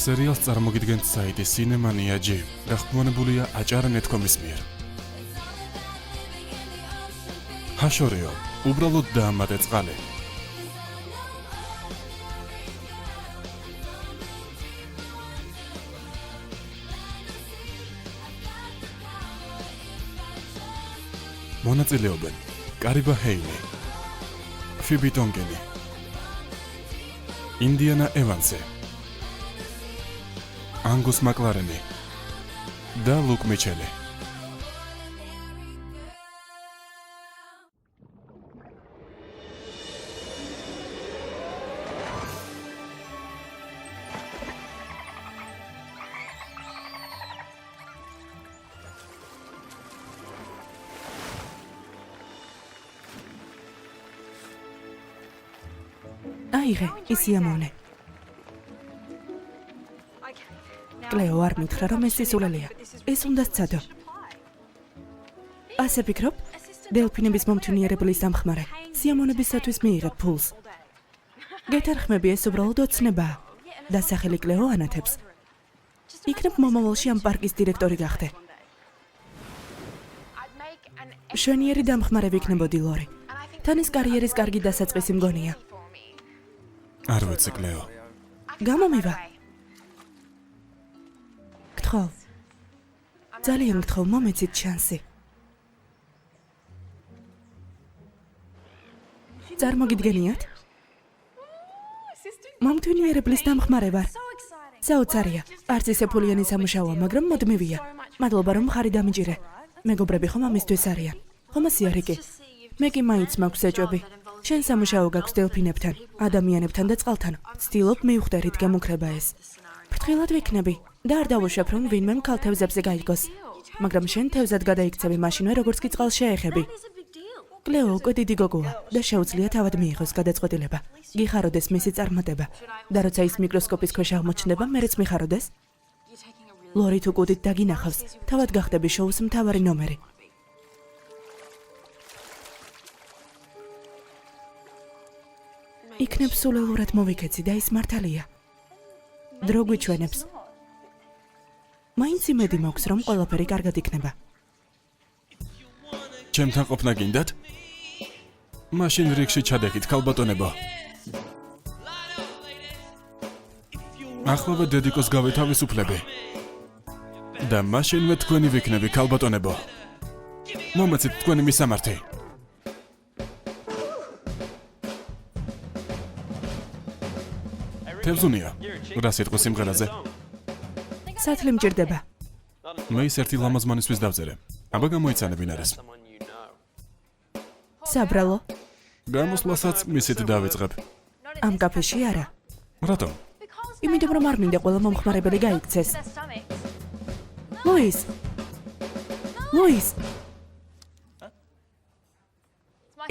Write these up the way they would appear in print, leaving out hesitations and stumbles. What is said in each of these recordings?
სერიალს წარმოგიდგენთ საიტი Cinemania.gr, გახმოვანებულია აჭარა.net.com-ის მიერ. ჰაშორეო, უბრალოდ დაამატე წყალი. მონაწილეობენ კარიბა ჰეილი, ფიბი ტონგენი, ინდიანა ევანსი, ანგუს მაკლარენი და ლუკ მიჩელი. აიღე, ისი ამოვნე. კლეო არ მითხრა, რომ ეს სისულელეა. ეს უნდა სცადო. ასე ფიქრობ? დელფინების მომთვინიერებლის დამხმარე. სიამოვნებისათვის მიიღებ ფულს. გეთანხმები, ეს უბრალოდ ოცნებაა. დასახელი კლეო ანათებს. იქნებ მომავალში ამ პარკის დირექტორი გახდე. მშვენიერი დამხმარე ვიქნებოდი, ლორი. თან ეს კარიერის კარგი დასაწყისი მგონია. არ ვიცი, კლეო. გამომივა. გთხოვ. ძალიან გთხოვ, მომეცით შანსი. წარმოგიდგენიათ? მომთვინიერებლის დამხმარე ვარ. საოცარია. არც ისე ფულიანი სამუშაოა, მაგრამ მოდმევია. მადლობა, რომ ხარი დამიჭირე. მეგობრები ხომ ამისთვის არიან. ხომ ასე არის კი? მე კი მაინც მაქვს ეჭვები. შენ სამუშაო გაქვს დელფინებთან, ადამიანებთან და წყალთან. ვცდილობ მივხვდერით გემუქრება ეს. ფრთხილად ვიქნები და არ დავუშვებ, რომ ვინმე ქალთევზებზე გაიგოს. მაგრამ შენ თევზად გადაიქცევი მაშინვე, როგორც კი წყალს შეეხები. კლეო უკვე დიდი გოგოა და შეუძლია თავად მიიღოს გადაწყვეტილება. გიხაროდეს მისი წარმატება და როცა ის მიკროსკოპის ქვეშ აღმოჩნდება, მერეც მიხაროდეს. ლორი თუ კუდით დაგინახავს, თავად გახდები შოუს მთავარი ნომერი. იქნებ სულელურად მოვიქეცი და ის მართალია. დრო გვიჩვენებს. მაინც იმედი მაქვს, რომ ყველაფერი კარგად იქნება. ჩემთან ყოფნა გინდათ? მაშინ რიგში ჩადეკით, ქალბატონებო. ახლავე დედიკოს გავითავისუფლები. და მაშინვე თქვენი ვიქნები, ქალბატონებო. მომეცით თქვენი მისამართი. თევზუნია, რა სიტყვა სიმღერაზე? სათლი მჭირდება. მე ის ერთი ლამაზმანისთვის დავწერე. აბა გამოიცანებინ არის. საბრალო, გამოსვლასაც მისით დავიწყებ. ამ კაფეში არა. რატომ? იმიტომ რომ არ მინდა ყველა მომხმარებელი გაიქცეს. ლუის! ლუის!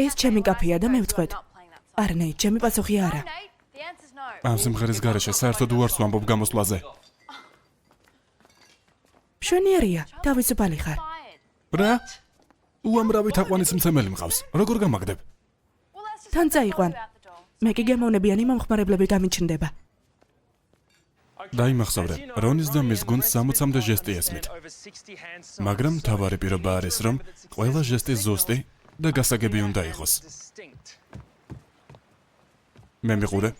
ეს ჩემი კაფეა და მე ვწყვეტ. არა, ნეი, ჩემი პასუხი არა. ამ სიმღერის გარეშე საერთოდ უარს ვამბობ გამოსვლაზე. მშვენიერია, თავისუფალი ხარ. რა? უამრავი თაყვანის მცემელი მყავს. როგორ გამაგდებ? თან წაიყვან. მე კი გემოვნებიანი მომხმარებლები გამიჩნდება. დაიმახსოვრე, რონის და მის გუნდს 60-მდე ჟესტი ესმით. მაგრამ მთავარი პირობა არის, რომ ყველა ჟესტი ზუსტი და გასაგები უნდა იყოს. მე მიყურე.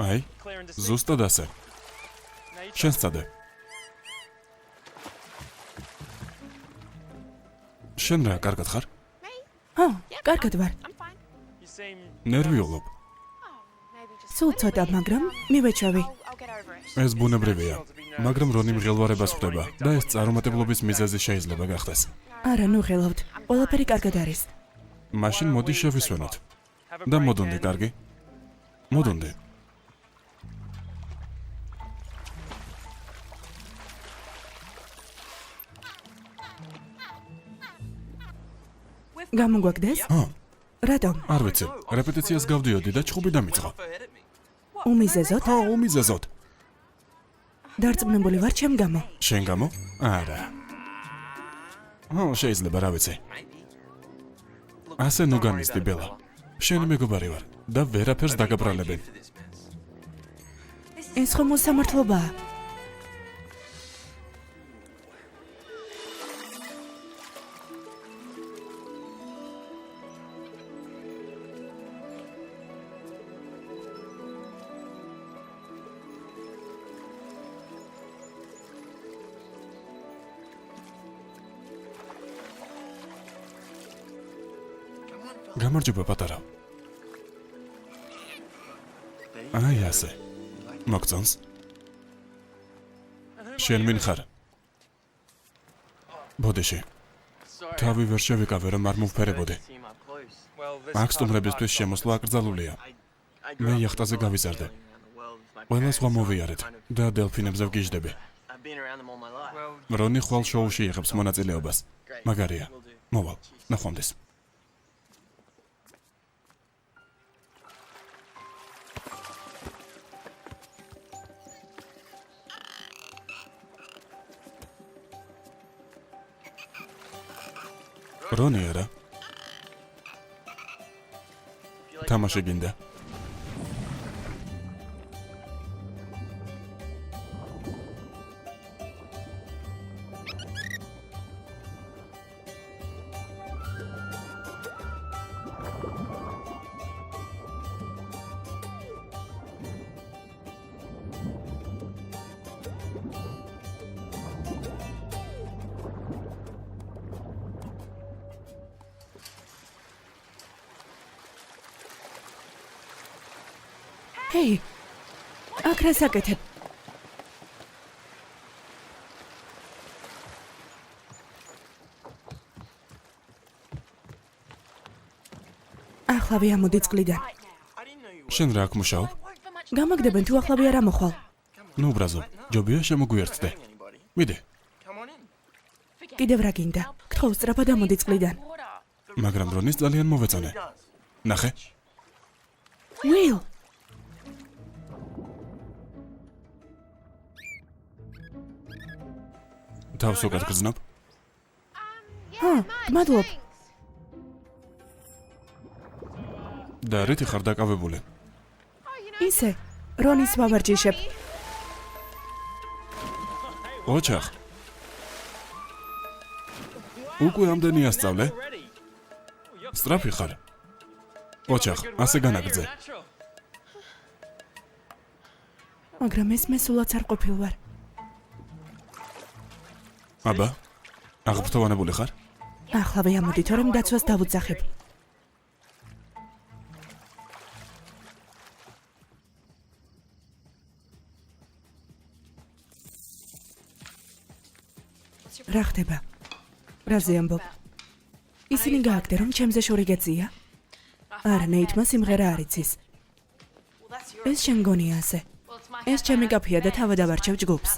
აი, ზუსტად ასე. შენ სწადე. შენ რა, კარგად ხარ? ო, კარგად ვარ. ნერვიულობ. სულ ცოტა, მაგრამ მივეჩვევი. ეს ბუნებრივია, მაგრამ რონი მღელვარებას ხვდება და ეს წარუმატებლობის მიზეზი შეიძლება გახდეს. არა, ნუ ღელავთ. ყველაფერი კარგად არის. მაშინ მოდი შევისვენოთ. და მოდუნდი, კარგი? მოდუნდი. გამოგვაგდეს? რატომ? არ ვიცი, რეპეტიციას გავდიოდი და ჩხუბი დამიწყო. უმიზეზოთ? ხო, უმიზეზოთ. დარწმუნებული ვარ ჩემ გამო. შენ გამო? არა. შეიძლება რა ვიცი. ასე ნუ გამიზდი ბელა. შენი მეგობარი ვარ და ვერაფერს დაგაბრალებენ. ეს ხომ მოსამართლობაა. გამარჯობა პატარა. აი ასე. მოგწონს? შენ ვინ ხარ? ბოდიში. თავი ვერ შევიკავე რომ არ მოვფერებოდე. აქ სტუმრებისთვის შემოსვლა აკრძალულია. მე იახტაზე გავიზარდე. ყველა სხვა მოვიარეთ და დელფინებზე ვგიჟდები. რონი ხვალ შოუში იღებს მონაწილეობას. მაგარია. მოვალ. ნახვამდის. რონი არა. თამაში გინდა. ჰეი, აქ რას აკეთებ? ახლავე ამოდი წყლიდან. შენ რა აქ მუშაობ? გამაგდებენ თუ ახლავე არ ამოხვალ. ნუ ბრაზო, ჯობია შემოგვიერთდე. ვიდე, კიდევ რა გინდა? გთხოვ სწრაფად ამოდი წყლიდან. მაგრამ რონის ძალიან მოვეწონე. ნახე, ვილ, თავს უკეთ გრძნობ. მადლობ. და რითი ხარ დაკავებული? ისე, რონის ვავარჯიშებ. ოჩახ. უკვე ამდენი ასწავლე? სწრაფი ხარ. ოჩახ, ასე განაგრძე. მაგრამ ეს მე სულაც არ ყოფილვარ. აბა, აღფრთოვანებული ხარ? ახლავე ამოდი, თორემ დაცვას დავუძახებ. რა ხდება? რაზე ამბობ? ისინი გააგდე, რომ ჩემზე შორი გეწია? არა, ნეითმა სიმღერა არ იცის. ეს შენ გონია ასე. ეს ჩემი კაფეა და თავად ავარჩევ ჯგუფს.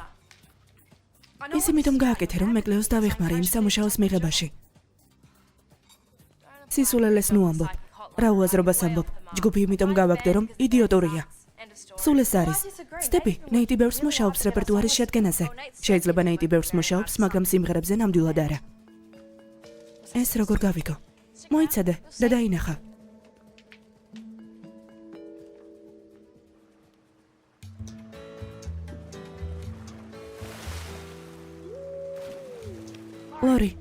ის იმიტომ გააკეთე, რომ მეკლეოს დავეხმარე იმ სამუშაოს მიღებაში. სისულელეს ნუ ამბობ. რა უაზრობას ამბობ? ჯგუფი იმიტომ გავაგდე, რომ იდიოტურია. სულ ეს არის. ცდები, ნეიტი ბევრს მუშაობს რეპერტუარის შედგენაზე. შეიძლება ნეიტი ბევრს მუშაობს, მაგრამ სიმღერებზე ნამდვილად არა. ეს როგორ გავიგო? მოიცადე და დაინახა. ლორი,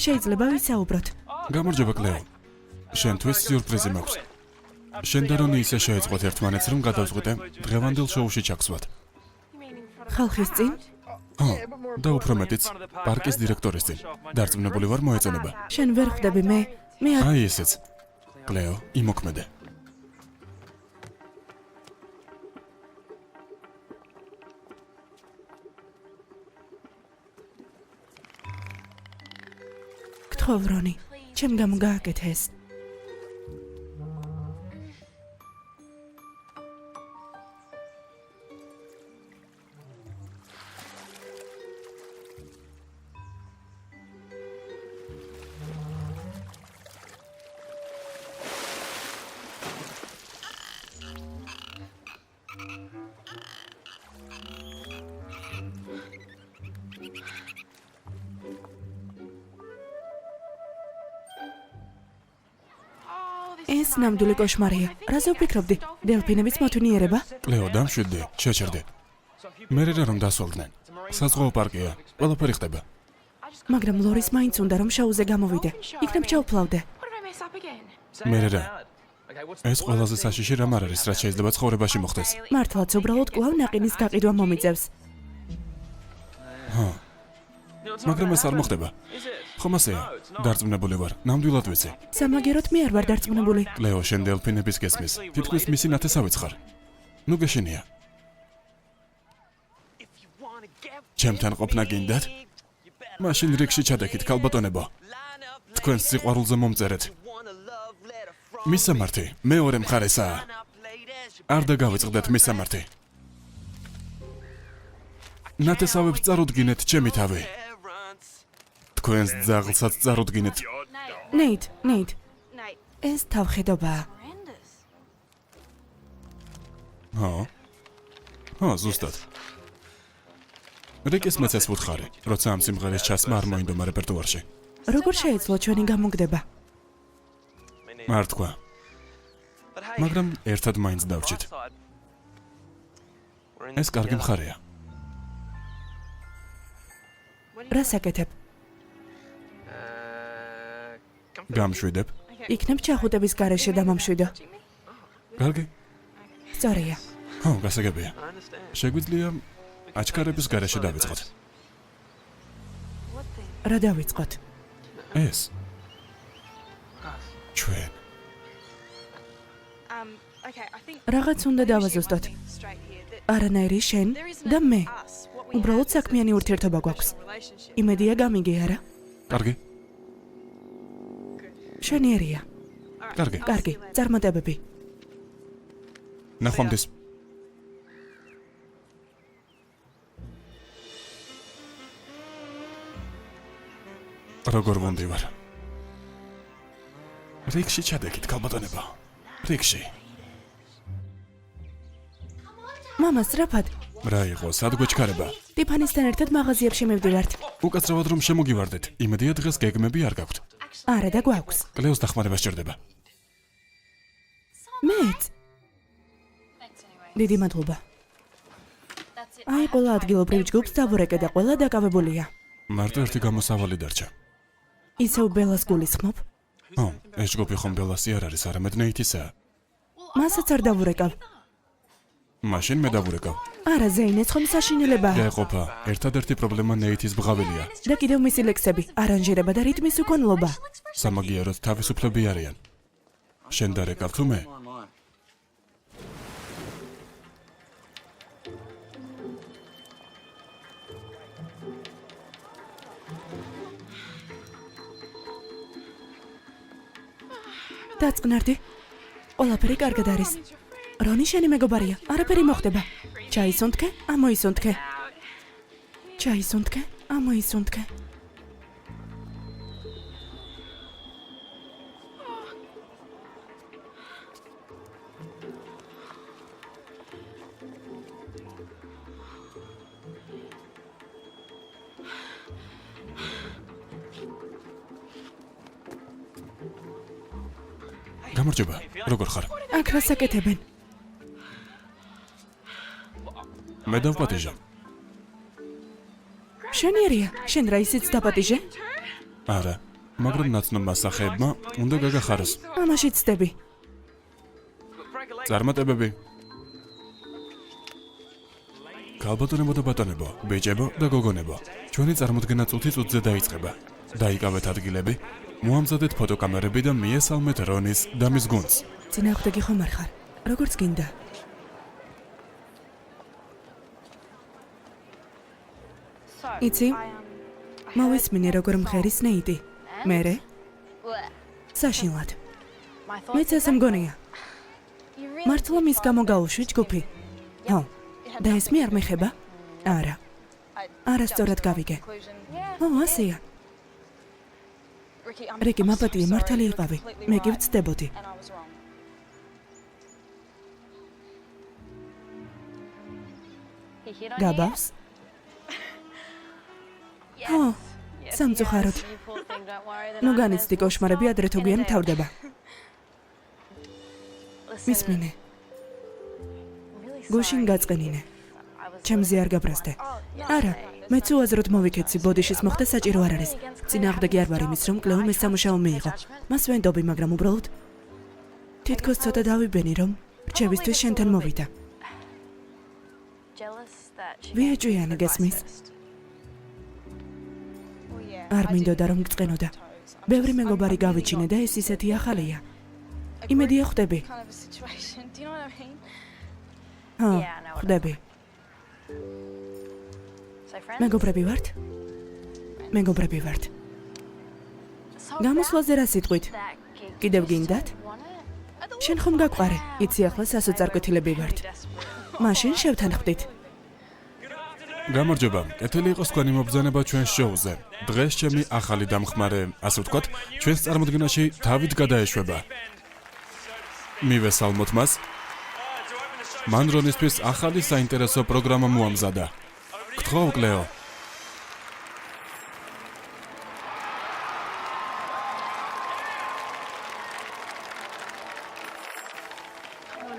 შეიძლება ვისაუბროთ? გამარჯობა კლეო. შენთვის სიურპრიზი მაქვს. შენ და რონი ისე შეეწყოთ ერთმანეთს, რომ გადავწყვიტე დღევანდელ შოუში ჩაგსვათ. ხალხის წინ? და უფრო მეტიც, პარკის დირექტორის წინ. დარწმუნებული ვარ მოეწონება. შენ ვერ ხვდები მე არ... აი ესეც. კლეო, იმოქმედე. გთხოვ, რონი, ჩემ გამო გააკეთე ეს. ეს ნამდვილი კოშმარია. რაზე ვფიქრობდი? დელფინების მოთვინიერება? კლეო, დამშვიდდი, შეჩერდი. მე რა რომ დასვალდნენ. საზღვაო პარკია, ყველაფერი ხდება. მაგრამ ლორის მაინც უნდა რომ შოუზე გამოვიდე. იქნებ ჩაუფლავდე. მე რა. ეს ყველაზე საშიში რამ არ არის, რაც შეიძლება ცხოვრებაში მოხდეს. მართლაც უბრალოდ კვლავ ნაყინის გაყიდვა მომიძევს. მაგრამ ეს არ მოხდება. ხომ ასეა? დარწმუნებული ვარ, ნამდვილად ვიცი. სამაგეროთ მე არ ვარ დარწმუნებული. კლეო, შენ დელფინების გესმის. თითქმის მისი ნათესავიც ხარ. ნუ გეშინია. ჩემთან ყოფნა გინდათ? მაშინ რიგში ჩადექით, ქალბატონებო. თქვენს სიყვარულზე მომწერეთ. მისამართი, მეორე მხარესაა. არ დაგავიწყდეთ მისამართი. ნათესავებს წარუდგინეთ ჩემი თავი. თქვენს ძაღლსაც წარუდგინეთ. ნეით. ეს თავხედობაა. ზუსტად. რიკის მეც ეს ვუთხარი, როცა ამ სიმღერის ჩასმა არ მოინდომა რეპერტუარში. როგორ შეეძლო ჩვენი გამოგდება? არ თქვა. მაგრამ ერთად მაინც დავრჩით. ეს კარგი მხარეა. რას აკეთებ? გამშვიდებ. იქნებ ჩახუტების გარეშე დამამშვიდო. კარგი? სწორია. გასაგებია. შეგვიძლია აჩქარების გარეშე დავიწყოთ. რა დავიწყოთ? ეს. ჩვენ. რაღაც უნდა დავაზუსტოთ. არანაირი შენ და მე. უბრალოდ საქმიანი ურთიერთობა გვაქვს. იმედია გამიგე არა? კარგი. შენიერია. კარგი. წარმატებები. ნახვამდის. როგორ ვუნდივარ? რიგში ჩადექით, ქალბატონებო. რიგში. მამა, სწრაფად. რა იყო, სად გვეჩქარება? ტიფანისთან ერთად მაღაზიებში მივდივართ. უკაცრავად რომ შემოგივარდეთ, იმედია დღეს გეგმები არ გაქვთ. არა და გვაქვს. კლეოს დახმარება სჭირდება. მეც. დიდი მადლობა. აი, ყველა ადგილობრივ ჯგუფს დავურეკე და ყველა დაკავებულია. მარტო ერთი გამოსავალი დარჩა. ისევ ბელას გულისხმობ? ეს ჯგუფი ხომ ბელასი არ არის, არამედ ნეითისაა. მასაც არ დავურეკავ. მაშინ მე დავურეკავ. არა, ზეინეც ხომ საშინელებაა. დაეყოფა, ერთადერთი პრობლემა ნეითის ბღავილია. და კიდევ მისი ლექსები, არანჟირება და რიტმის უკონლობა. სამაგიეროდ თავისუფლები არიან. შენ დარეკავ თუ მე? დაწყნარდი. ყველაფერი კარგად არის. რონი შენი მეგობარია. არაფერი მოხდება. ჩაისუნთქე, ამოისუნთქე. ჩაისუნთქე, ამოისუნთქე. გამარჯობა, როგორ ხარ? აქ რას აკეთებენ? მე დავპატიჟე. შენიერია, შენ რა ისიც დაპატიჟე? არა, მაგრამ ნაცნობმა სახეებმა უნდა გაგახაროს. ამაში ცდები. წარმატებები. ქალბატონებო და ბატონებო, ბიჭებო და გოგონებო, ჩვენი წარმოდგენა წუთი-წუთზე დაიწყება. დაიკავეთ ადგილები, მოამზადეთ ფოტოკამერები და მიესალმეთ რონის და მის გუნდს. წინააღმდეგი ხომ არ ხარ? როგორც გინდა. იცი? მოვისმინე როგორ მღერის ნეიტი. მერე? საშინლად. მეც ასე მგონია. მართლა მის გამო გაუშვი ჯგუფი? და ეს მე არ მეხება? არა. არასწორად გავიგე. ასეა. რიკი მაპატია მართალი იყავი. მე კი ვცდებოდი. გაბავს? სამწუხაროდ. ნუ განიცდი კოშმარები ადრე თუ გვიან მთავრდება. მისმინე. გუშინ გაწყენინე. ჩემზე არ გაბრაზდე. არა, მეც უაზროდ მოვიქეცი, ბოდიშის მოხდა საჭირო არ არის. წინააღმდეგი არ ვარ იმის, რომ კლეომ ეს სამუშაო მიიღო. მას ვენდობი, მაგრამ უბრალოდ თითქოს ცოტა დავიბენი, რომ რჩევისთვის შენთან მოვიდა. ვიეჭვიანი გესმის? არ მინდოდა რომ გწყენოდა. ბევრი მეგობარი გავიჩინე და ეს ისეთი ახალია. იმედია ხვდები. ხვდები. მეგობრები ვართ? მეგობრები ვართ. გამოსვლაზე რა სიტყვით? კიდევ გინდათ? შენ ხომ გაგვყარე? იცი ახლა სასოწარკვეთილები ვართ. მაშინ შევთანხმდით. გამარჯობა, კეთილი იყოს თქვენი მობრძანება ჩვენს შოუზე. დღეს ჩემი ახალი დამხმარე, ასე ვთქვათ, ჩვენს წარმოდგენაში თავით გადაეშვება. მივესალმოთ მას. მან რონისთვის ახალი საინტერესო პროგრამა მოამზადა. გთხოვ, კლეო.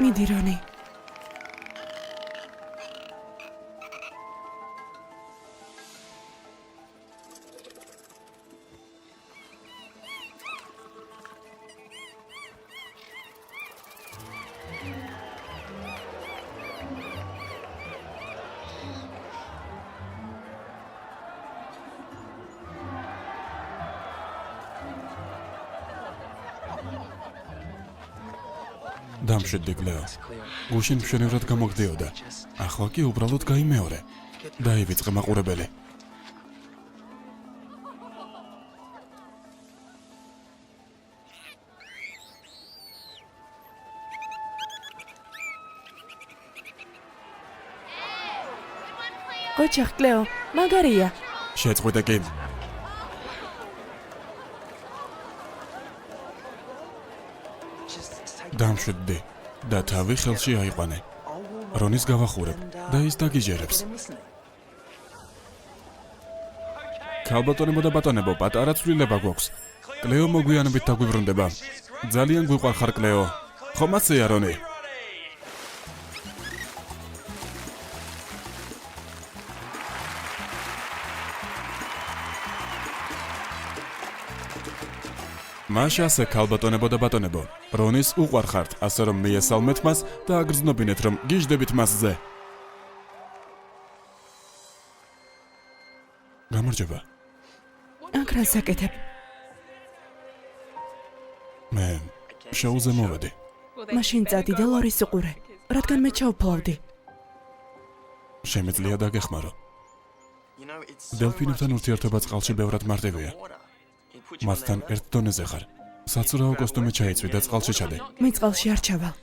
მიდი, რონი. დამშვიდდი, კლეო. გუშინ მშვენივრად გამოგდიოდა. ახლა კი უბრალოდ გაიმეორე. დაივიწყე მაყურებელი. ოჩახ, კლეო, მაგარია. შეწყვიტე კი. დამშვიდდი და თავი ხელში აიყვანე. რონის გავახურებ და ის დაგიჯერებს. ქალბატონებო და ბატონებო, პატარა ცვლილება გვაქვს. კლეო მოგვიანებით დაგვიბრუნდება. ძალიან გვიყვარხარ, კლეო. ხომ ასეა, რონი? მაშასე ქალბატონებო და ბატონებო, რონის უყვარხართ, ასე რომ მიესალმეთ მას და აგრძნობინეთ, რომ გიждებით მასზე. გამარჯობა. აქ რა საკეთებ? მე შოუზე მოვედი. მაშინ წადი და ლორის უყურე, რადგან მე ჩავფლავდი. შემიძლია დაგეხმარო. დელფინებთან ურთიერთობა წყალში ბევრად მარტივია. მასთან ერთ დონეზე ხარ. საცურაო კოსტუმი ჩაიცვი და წყალში ჩადე. მე წყალში არ ჩავალ.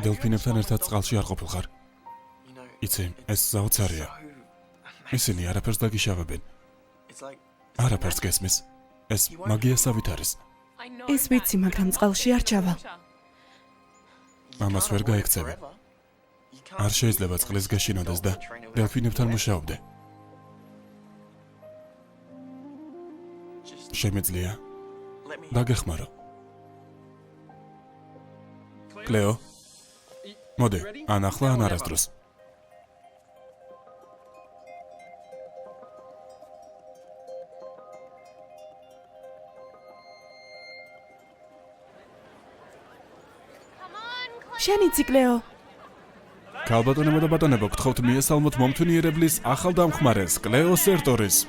დელფინებთან ერთად წყალში არ ყოფილხარ. იცი, ეს საოცარია. ისინი არაფერს დაგიშავებენ. არაფერს გესმის. ეს მაგიასავით არის. ეს ვიცი, მაგრამ წყალში არ ჩავალ. ამას ვერ გაიქცევი. არ შეიძლება წყლის გაშინოდეს და დელფინებთან მუშაობდე. შემიძლია დაგეხმარო. კლეო, მოდი, ან ახლა ან არასდროს. შენი ციკლეო. ქალბატონებო და ბატონებო, გთხოვთ მიესალმოთ მომთვინიერებლის ახალ დამხმარეს, კლეო სერტორის.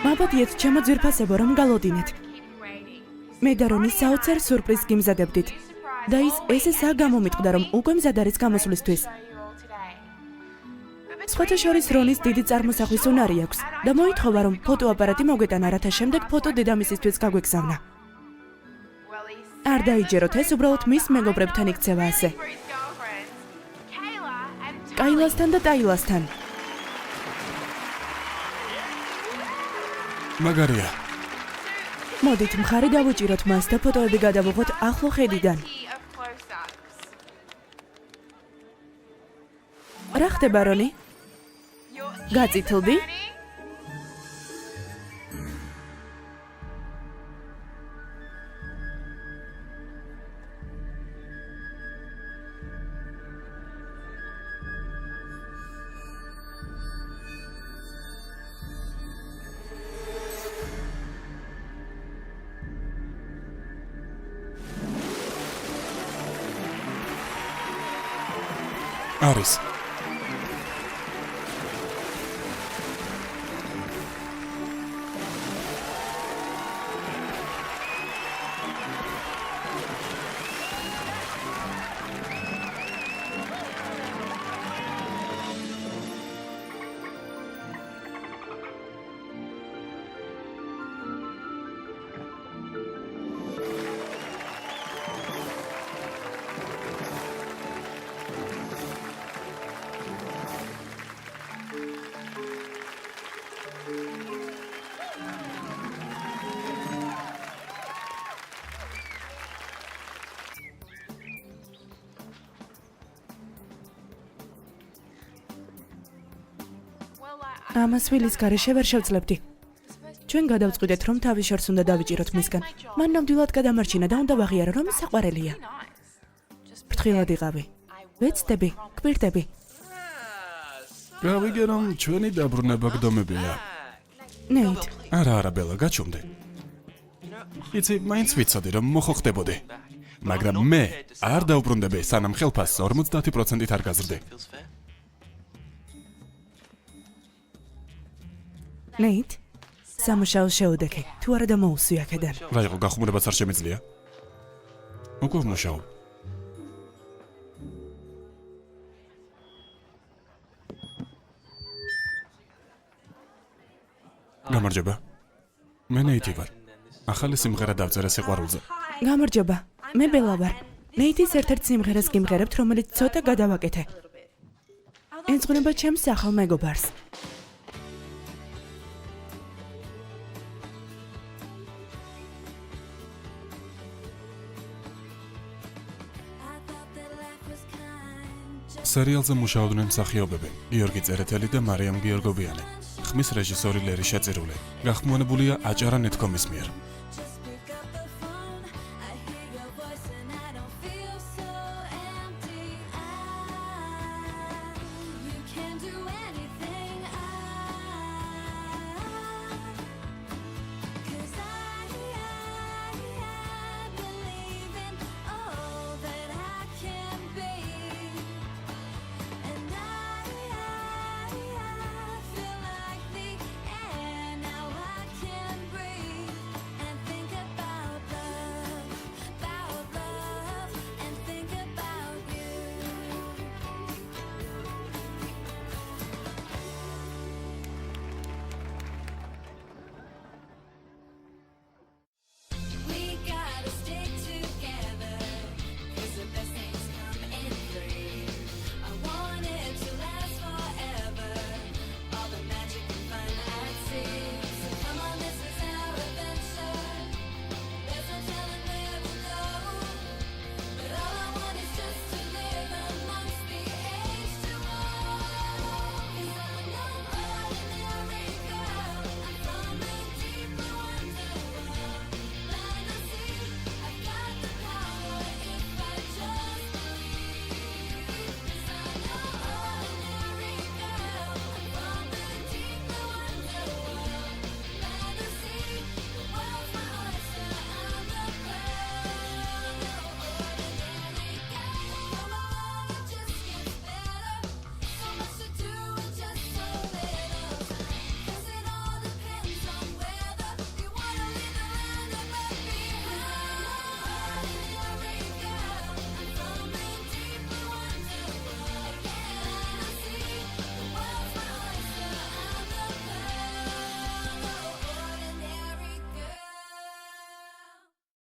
მაბადიეთ ჩემო ძვირფასებო, რომ გალოდინეთ. მე და რონი საოცარ სურპრიზს გიმზადებდით. და ის ესეა გამომიტყდა, რომ უკვე მზად არის გამოსვლისთვის. სხვათა შორის რონის დიდი წარმოსახვის უნარი აქვს და მოითხოვა, რომ ფოტოაპარატი მოგეტანა, რათა შემდეგ ფოტო დედამისისთვის გაგვეგზავნა. არ დაიჯეროთ, ეს უბრალოდ მის მეგობრებთან იქცევა ასე. კაილასთან და ტაილასთან. მაგარია. მოდით მხარი დავუჭიროთ მას და ფოტოები გადავუღოთ ახლო ხედიდან. რა ხდება რონი? გაწითლდი? არის. ამას ვილის გარეშე ვერ შევძლებდი. ჩვენ გადავწყვიტეთ, რომ თავის შორს უნდა დავიჭიროთ მისგან. მან ნამდვილად გადამარჩინა და უნდა ვაღიარო, რომ ის საყვარელია. ფრთხილად იყავი. ვეცდები, გვირდები. გავიგე რომ ჩვენი დაბრუნება გდომებია. ნეით, არა, ბელა, გაჩუმდი. იცი, მაინც ვიცოდი, რომ მოხდებოდი. მაგრამ მე არ დავბრუნდები, სანამ ხელფასს 50%-ით არ გაზრდი. ნეით, სამუშაოს შეუდექი. თუ არა დამოუსვი აქედან. რა იყო, გახუმრებაც არ შემიძლია? უკვე ვმუშაობ. გამარჯობა. მე ნეითი ვარ. ახალი სიმღერა დავწერე სიყვარულზე. გამარჯობა. მე ბელა ვარ. ნეითის ერთ-ერთ სიმღერას გიმღერებთ, რომელიც ცოტა გადავაკეთე. ეძღვნება ჩემს ახალ მეგობარს. სერიალზე მუშაობდნენ მსახიობები გიორგი წერეთელი და მარიამ გიორგობიანი. ხმის რეჟისორი ლერი შეწირულე. გახმოვანებულია აჭარა ნეტკომის მიერ.